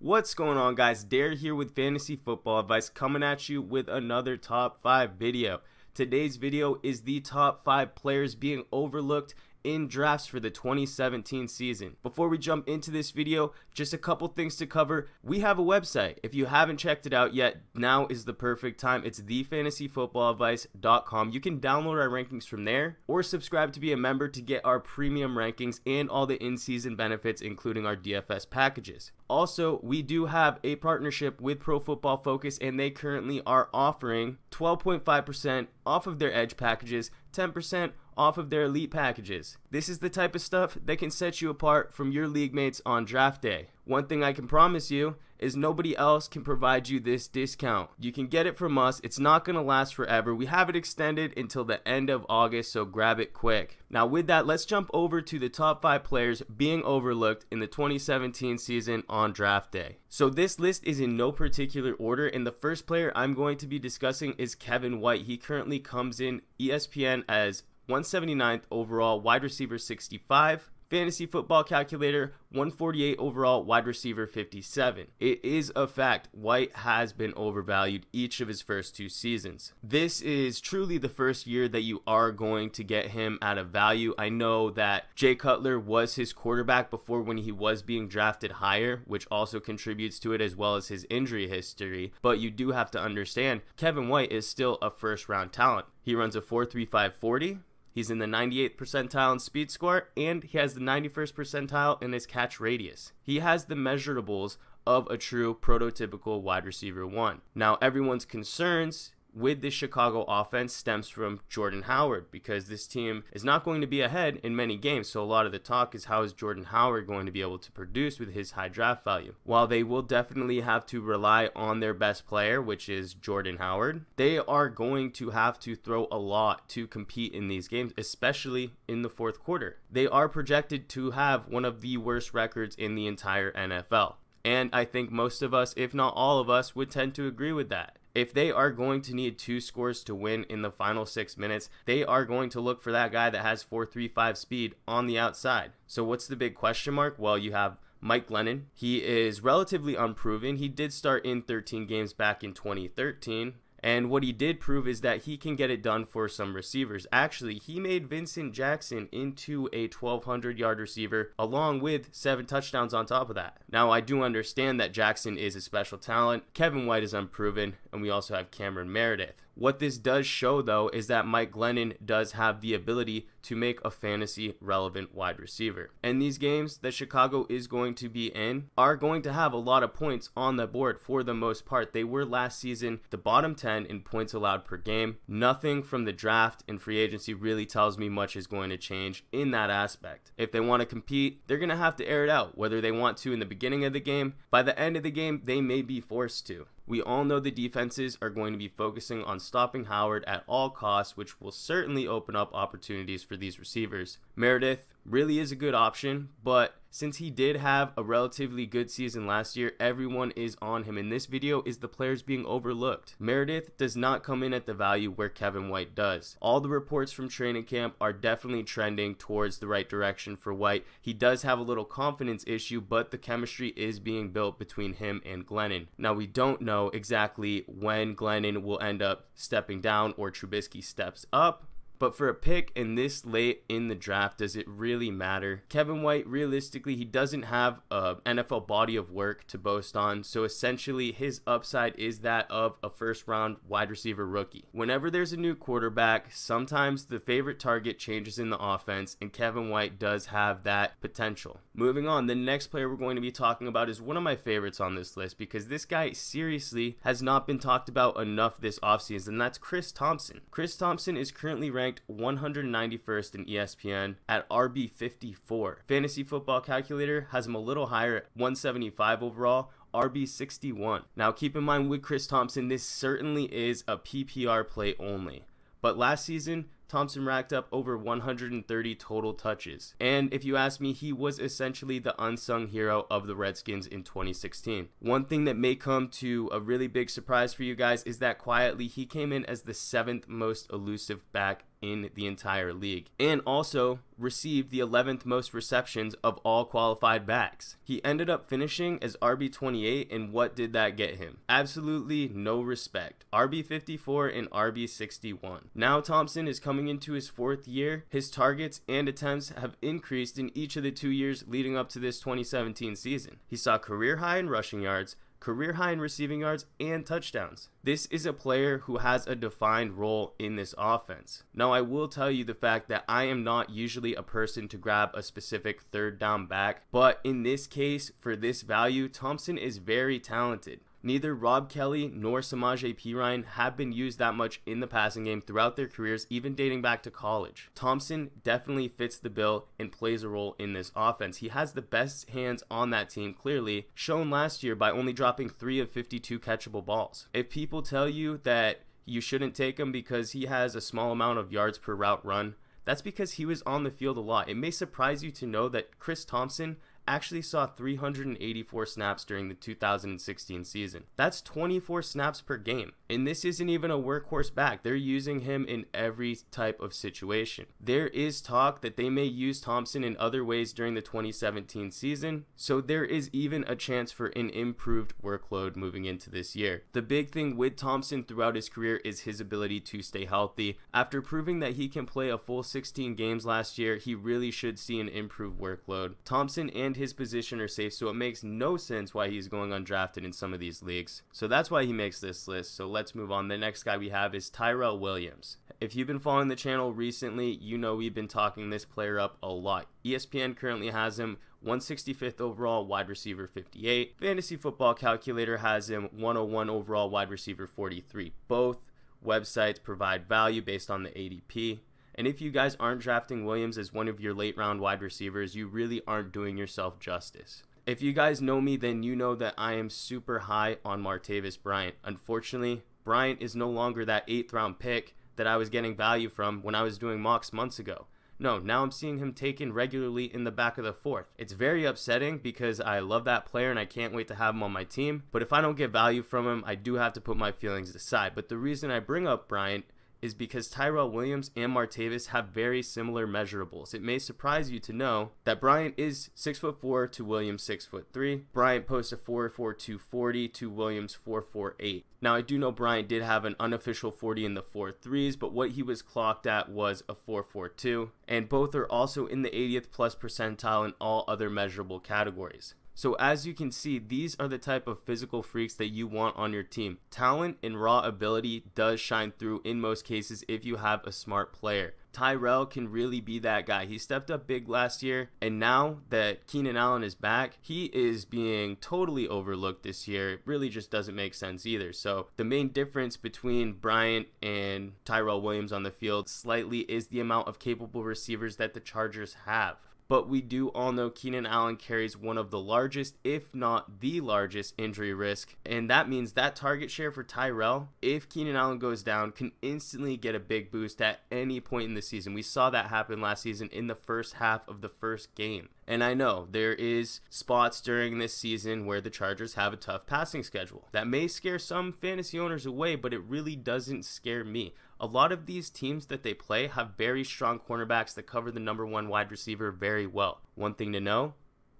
What's going on, guys? Dare here with Fantasy Football Advice, coming at you with another top 5 video. Today's video is the top 5 players being overlooked in drafts for the 2017 season. Before we jump into this video, just a couple things to cover. We have a website. If you haven't checked it out yet, now is the perfect time. It's thefantasyfootballadvice.com. You can download our rankings from there or subscribe to be a member to get our premium rankings and all the in-season benefits, including our DFS packages. Also, we do have a partnership with Pro Football Focus, and they currently are offering 12.5% off of their Edge packages, 10% off of their Elite packages. This is the type of stuff that can set you apart from your league mates on draft day. One thing I can promise you is nobody else can provide you this discount. You can get it from us. It's not going to last forever. We have it extended until the end of August, so grab it quick. Now with that, let's jump over to the top 5 players being overlooked in the 2017 season on draft day. So this list is in no particular order, and the first player I'm going to be discussing is Kevin White. He currently comes in ESPN as 179th overall, wide receiver 65. Fantasy Football Calculator, 148 overall, wide receiver 57. It is a fact, White has been overvalued each of his first 2 seasons. This is truly the first year that you are going to get him at a value. I know that Jay Cutler was his quarterback before when he was being drafted higher, which also contributes to it, as well as his injury history. But you do have to understand, Kevin White is still a first-round talent. He runs a 4.35 40. He's in the 98th percentile in speed score, and he has the 91st percentile in his catch radius. He has the measurables of a true prototypical wide receiver 1. Now, everyone's concerns with the Chicago offense stems from Jordan Howard, because this team is not going to be ahead in many games. So a lot of the talk is, how is Jordan Howard going to be able to produce with his high draft value? While they will definitely have to rely on their best player, which is Jordan Howard, they are going to have to throw a lot to compete in these games, especially in the fourth quarter. They are projected to have one of the worst records in the entire NFL. And I think most of us, if not all of us, would tend to agree with that. If they are going to need 2 scores to win in the final 6 minutes, they are going to look for that guy that has 4.35 speed on the outside. So what's the big question mark? Well, you have Mike Glennon. He is relatively unproven. He did start in 13 games back in 2013. And what he did prove is that he can get it done for some receivers. Actually, he made Vincent Jackson into a 1,200-yard receiver, along with 7 touchdowns on top of that. Now, I do understand that Jackson is a special talent. Kevin White is unproven, and we also have Cameron Meredith. What this does show, though, is that Mike Glennon does have the ability to make a fantasy-relevant wide receiver. And these games that Chicago is going to be in are going to have a lot of points on the board for the most part. They were last season the bottom 10 in points allowed per game. Nothing from the draft and free agency really tells me much is going to change in that aspect. If they want to compete, they're going to have to air it out, whether they want to in the beginning of the game. By the end of the game, they may be forced to. We all know the defenses are going to be focusing on stopping Howard at all costs, which will certainly open up opportunities for these receivers. Meredith really is a good option, but since he did have a relatively good season last year, everyone is on him, and this video is the players being overlooked. Meredith does not come in at the value where Kevin White does. All the reports from training camp are definitely trending towards the right direction for White. He does have a little confidence issue, but the chemistry is being built between him and Glennon. Now, we don't know exactly when Glennon will end up stepping down or Trubisky steps up. But for a pick in this late in the draft, does it really matter? Kevin White, realistically, he doesn't have an NFL body of work to boast on. So essentially, his upside is that of a first-round wide receiver rookie. Whenever there's a new quarterback, sometimes the favorite target changes in the offense, and Kevin White does have that potential. Moving on, the next player we're going to be talking about is one of my favorites on this list, because this guy seriously has not been talked about enough this offseason, and that's Chris Thompson. Chris Thompson is currently ranked 191st in ESPN at RB 54. Fantasy Football Calculator has him a little higher at 175 overall, RB 61. Now keep in mind, with Chris Thompson, this certainly is a PPR play only. But last season, Thompson racked up over 130 total touches. And if you ask me, he was essentially the unsung hero of the Redskins in 2016. One thing that may come to a really big surprise for you guys is that quietly he came in as the 7th most elusive back in the entire league, and also received the 11th most receptions of all qualified backs. He ended up finishing as RB28, and what did that get him? Absolutely no respect. RB54 and RB61. Now Thompson is coming into his 4th year. His targets and attempts have increased in each of the 2 years leading up to this 2017 season. He saw career high in rushing yards, career high in receiving yards, and touchdowns. This is a player who has a defined role in this offense. Now, I will tell you the fact that I am not usually a person to grab a specific third down back, but in this case, for this value, Thompson is very talented. Neither Rob Kelly nor Samaje Perine have been used that much in the passing game throughout their careers, even dating back to college. Thompson definitely fits the bill and plays a role in this offense. He has the best hands on that team, clearly, shown last year by only dropping 3 of 52 catchable balls. If people tell you that you shouldn't take him because he has a small amount of yards per route run, that's because he was on the field a lot. It may surprise you to know that Chris Thompson actually saw 384 snaps during the 2016 season. That's 24 snaps per game. And this isn't even a workhorse back. They're using him in every type of situation. There is talk that they may use Thompson in other ways during the 2017 season, so there is even a chance for an improved workload moving into this year. The big thing with Thompson throughout his career is his ability to stay healthy. After proving that he can play a full 16 games last year, he really should see an improved workload. Thompson and his position are safe, so it makes no sense why he's going undrafted in some of these leagues. So that's why he makes this list. So let's move on. The next guy we have is Tyrell Williams. If you've been following the channel recently, you know we've been talking this player up a lot. ESPN currently has him 165th overall, wide receiver 58. Fantasy Football Calculator has him 101 overall, wide receiver 43. Both websites provide value based on the ADP. And if you guys aren't drafting Williams as one of your late round wide receivers, you really aren't doing yourself justice. If you guys know me, then you know that I am super high on Martavis Bryant. Unfortunately, Bryant is no longer that 8th round pick that I was getting value from when I was doing mocks months ago. No, now I'm seeing him taken regularly in the back of the 4th. It's very upsetting because I love that player and I can't wait to have him on my team. But if I don't get value from him, I do have to put my feelings aside. But the reason I bring up Bryant is because Tyrell Williams and Martavis have very similar measurables. It may surprise you to know that Bryant is 6'4" to Williams 6'3". Bryant posts a 4.4 240 to Williams 4.48. Now I do know Bryant did have an unofficial 40 in the 4.3s, but what he was clocked at was a 4.42, and both are also in the 80th plus percentile in all other measurable categories. So as you can see, these are the type of physical freaks that you want on your team. Talent and raw ability does shine through in most cases if you have a smart player. Tyrell can really be that guy. He stepped up big last year, and now that Keenan Allen is back, he is being totally overlooked this year. It really just doesn't make sense either. So the main difference between Bryant and Tyrell Williams on the field slightly is the amount of capable receivers that the Chargers have. But we do all know Keenan Allen carries one of the largest, if not the largest, injury risk. And that means that target share for Tyrell, if Keenan Allen goes down, can instantly get a big boost at any point in the season. We saw that happen last season in the first half of the first game. And I know there is spots during this season where the Chargers have a tough passing schedule. That may scare some fantasy owners away, but it really doesn't scare me. A lot of these teams that they play have very strong cornerbacks that cover the number 1 wide receiver very well. One thing to know,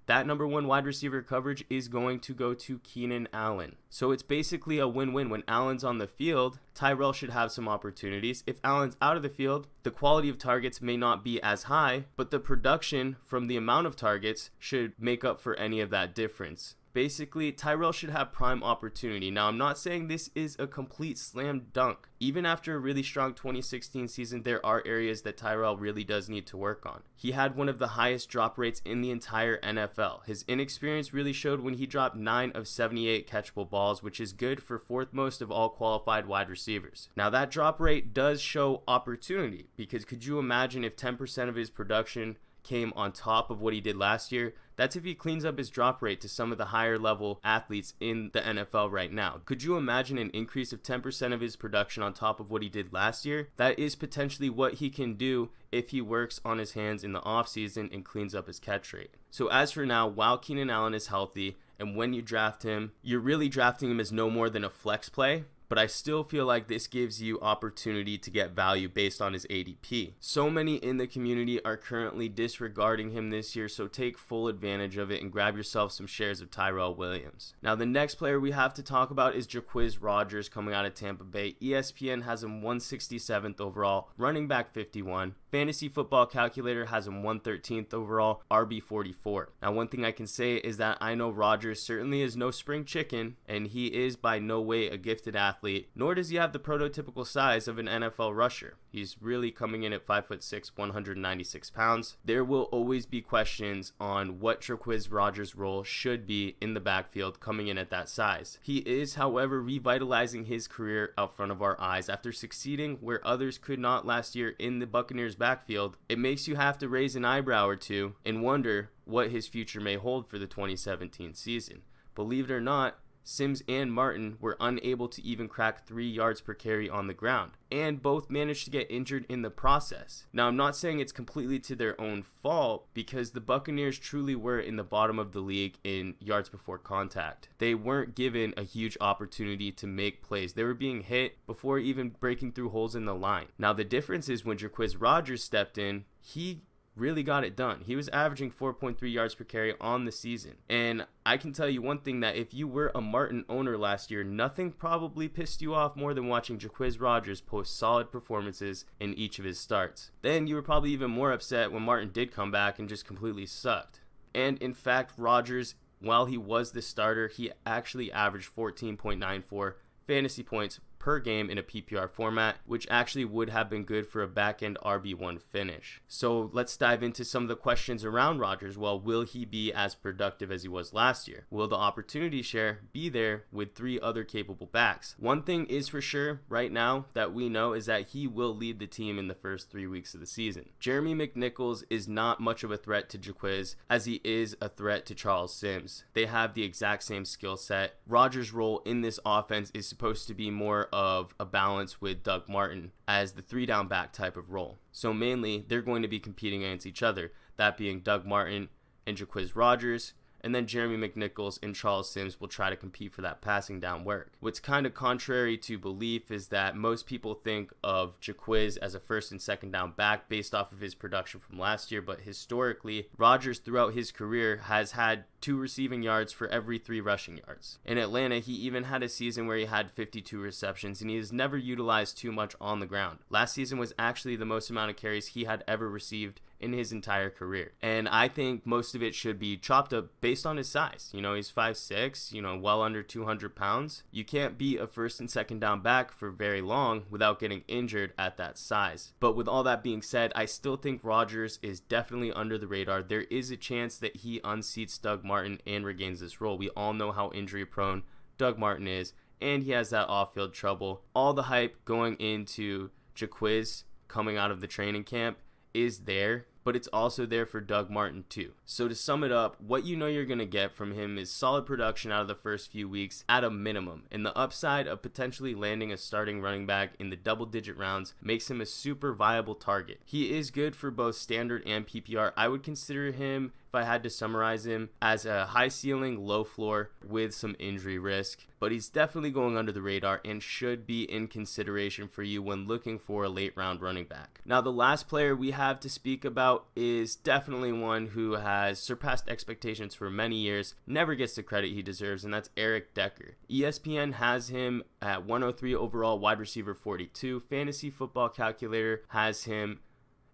that number 1 wide receiver coverage is going to go to Keenan Allen. So it's basically a win-win. When Allen's on the field, Tyrell should have some opportunities. If Allen's out of the field, the quality of targets may not be as high, but the production from the amount of targets should make up for any of that difference. Basically, Tyrell should have prime opportunity. Now, I'm not saying this is a complete slam dunk. Even after a really strong 2016 season, there are areas that Tyrell really does need to work on. He had one of the highest drop rates in the entire NFL. His inexperience really showed when he dropped 9 of 78 catchable balls, which is good for 4th most of all qualified wide receivers. Now, that drop rate does show opportunity, because could you imagine if 10% of his production came on top of what he did last year? That's if he cleans up his drop rate to some of the higher level athletes in the NFL right now. Could you imagine an increase of 10% of his production on top of what he did last year? That is potentially what he can do if he works on his hands in the offseason and cleans up his catch rate. So as for now, while Keenan Allen is healthy, and when you draft him, you're really drafting him as no more than a flex play, but I still feel like this gives you opportunity to get value based on his ADP. So many in the community are currently disregarding him this year, so take full advantage of it and grab yourself some shares of Tyrell Williams. Now the next player we have to talk about is Jacquizz Rodgers coming out of Tampa Bay. ESPN has him 167th overall, running back 51. Fantasy Football Calculator has him 113th overall, RB 44. Now one thing I can say is that I know Rodgers certainly is no spring chicken, and he is by no way a gifted athlete, nor does he have the prototypical size of an NFL rusher. He's really coming in at 5'6", 196 pounds. There will always be questions on what Jacquizz Rodgers' role should be in the backfield coming in at that size. He is, however, revitalizing his career out front of our eyes after succeeding where others could not last year in the Buccaneers backfield. It makes you have to raise an eyebrow or two and wonder what his future may hold for the 2017 season. Believe it or not, Sims and Martin were unable to even crack 3 yards per carry on the ground, and both managed to get injured in the process. Now, I'm not saying it's completely to their own fault, because the Buccaneers truly were in the bottom of the league in yards before contact. They weren't given a huge opportunity to make plays. They were being hit before even breaking through holes in the line. Now, the difference is when Jacquizz Rodgers stepped in, he really got it done. He was averaging 4.3 yards per carry on the season. And I can tell you one thing, that if you were a Martin owner last year, nothing probably pissed you off more than watching Jacquizz Rodgers post solid performances in each of his starts. Then you were probably even more upset when Martin did come back and just completely sucked. And in fact, Rodgers, while he was the starter, he actually averaged 14.94 fantasy points per game in a PPR format, which actually would have been good for a back-end RB1 finish. So let's dive into some of the questions around Rodgers. Well, will he be as productive as he was last year? Will the opportunity share be there with 3 other capable backs? One thing is for sure right now that we know is that he will lead the team in the first 3 weeks of the season. Jeremy McNichols is not much of a threat to Jacquizz as he is a threat to Charles Sims. They have the exact same skill set. Rodgers' role in this offense is supposed to be more of a balance with Doug Martin as the 3-down back type of role. So mainly they're going to be competing against each other, that being Doug Martin and Jacquizz Rodgers, and then Jeremy McNichols and Charles Sims will try to compete for that passing down work. What's kind of contrary to belief is that most people think of Jacquizz as a first and second down back based off of his production from last year, but historically, Rodgers throughout his career has had 2 receiving yards for every 3 rushing yards. In Atlanta, he even had a season where he had 52 receptions, and he has never utilized too much on the ground. Last season was actually the most amount of carries he had ever received in his entire career. And I think most of it should be chopped up based on his size. You know, he's 5'6", well under 200 pounds. You can't be a first and second down back for very long without getting injured at that size. But with all that being said, I still think Rodgers is definitely under the radar. There is a chance that he unseats Doug Martin and regains this role. We all know how injury prone Doug Martin is, and he has that off-field trouble. All the hype going into Jacquizz coming out of the training camp is there, but it's also there for Doug Martin too. So to sum it up, what you know you're going to get from him is solid production out of the first few weeks at a minimum, and the upside of potentially landing a starting running back in the double-digit rounds makes him a super viable target. He is good for both standard and PPR. I would consider him, if I had to summarize him, as a high ceiling, low floor with some injury risk, but he's definitely going under the radar and should be in consideration for you when looking for a late round running back. Now, the last player we have to speak about is definitely one who has surpassed expectations for many years, never gets the credit he deserves, and that's Eric Decker. ESPN has him at 103 overall, wide receiver 42. Fantasy Football Calculator has him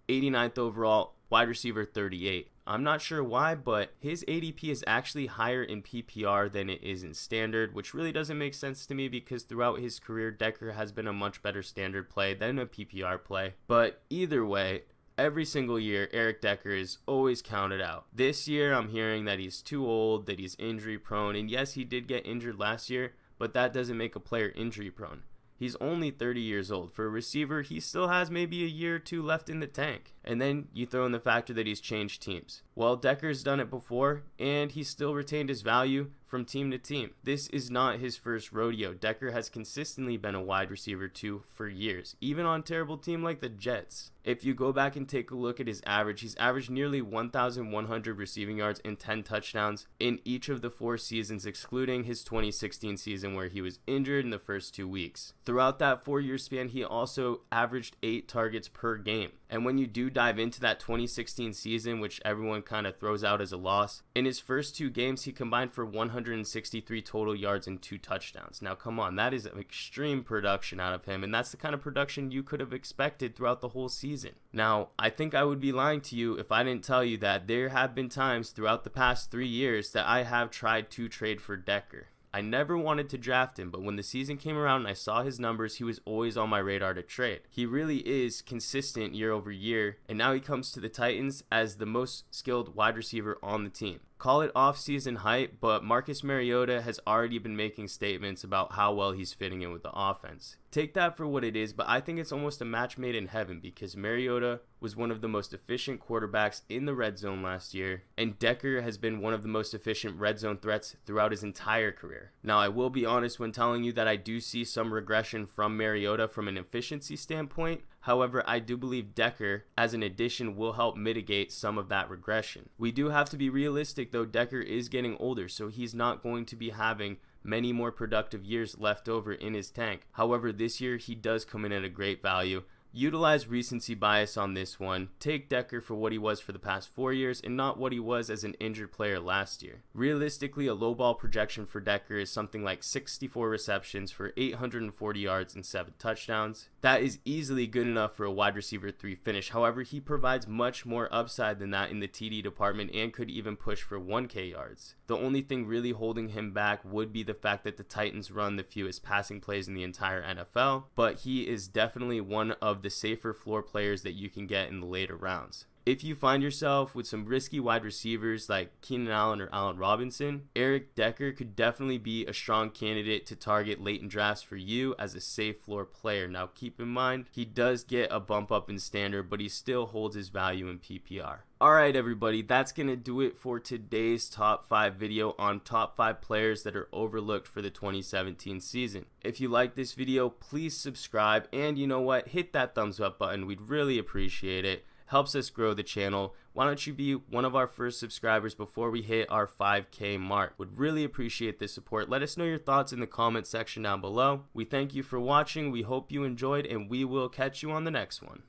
89th overall, wide receiver 38. I'm not sure why, but his ADP is actually higher in PPR than it is in standard, which really doesn't make sense to me because throughout his career, Decker has been a much better standard play than a PPR play. But either way, every single year, Eric Decker is always counted out. This year, I'm hearing that he's too old, that he's injury prone, and yes, he did get injured last year, but that doesn't make a player injury prone. He's only 30 years old. For a receiver, he still has maybe a year or 2 left in the tank. And then you throw in the factor that he's changed teams. Well, Decker's done it before, and he still retained his value from team to team. This is not his first rodeo. Decker has consistently been a wide receiver 2 for years, even on a terrible team like the Jets. If you go back and take a look at his average, he's averaged nearly 1,100 receiving yards and 10 touchdowns in each of the 4 seasons, excluding his 2016 season where he was injured in the first 2 weeks. Throughout that 4-year span, he also averaged 8 targets per game. And when you do dive into that 2016 season, which everyone kind of throws out as a loss, in his first 2 games, he combined for 163 total yards and 2 touchdowns. Now, come on, that is an extreme production out of him, and that's the kind of production you could have expected throughout the whole season. Now, I think I would be lying to you if I didn't tell you that there have been times throughout the past 3 years that I have tried to trade for Decker. I never wanted to draft him, but when the season came around and I saw his numbers, he was always on my radar to trade. He really is consistent year over year, and now he comes to the Titans as the most skilled wide receiver on the team. Call it off-season hype, but Marcus Mariota has already been making statements about how well he's fitting in with the offense. Take that for what it is, but I think it's almost a match made in heaven because Mariota was one of the most efficient quarterbacks in the red zone last year, and Decker has been one of the most efficient red zone threats throughout his entire career. Now, I will be honest when telling you that I do see some regression from Mariota from an efficiency standpoint. However, I do believe Decker, as an addition, will help mitigate some of that regression. We do have to be realistic, though. Decker is getting older, so he's not going to be having many more productive years left over in his tank. However, this year, he does come in at a great value. Utilize recency bias on this one. Take Decker for what he was for the past 4 years and not what he was as an injured player last year. Realistically, a low ball projection for Decker is something like 64 receptions for 840 yards and 7 touchdowns. That is easily good enough for a wide receiver 3 finish. However, he provides much more upside than that in the TD department and could even push for 1K yards. The only thing really holding him back would be the fact that the Titans run the fewest passing plays in the entire NFL, but he is definitely one of the safer floor players that you can get in the later rounds. If you find yourself with some risky wide receivers like Keenan Allen or Allen Robinson, Eric Decker could definitely be a strong candidate to target late in drafts for you as a safe floor player. Now keep in mind, he does get a bump up in standard, but he still holds his value in PPR. Alright everybody, that's going to do it for today's top 5 video on top 5 players that are overlooked for the 2017 season. If you like this video, please subscribe, and you know what, hit that thumbs up button. We'd really appreciate it. Helps us grow the channel. Why don't you be one of our first subscribers before we hit our 5K mark? Would really appreciate the support. Let us know your thoughts in the comment section down below. We thank you for watching. We hope you enjoyed, and we will catch you on the next one.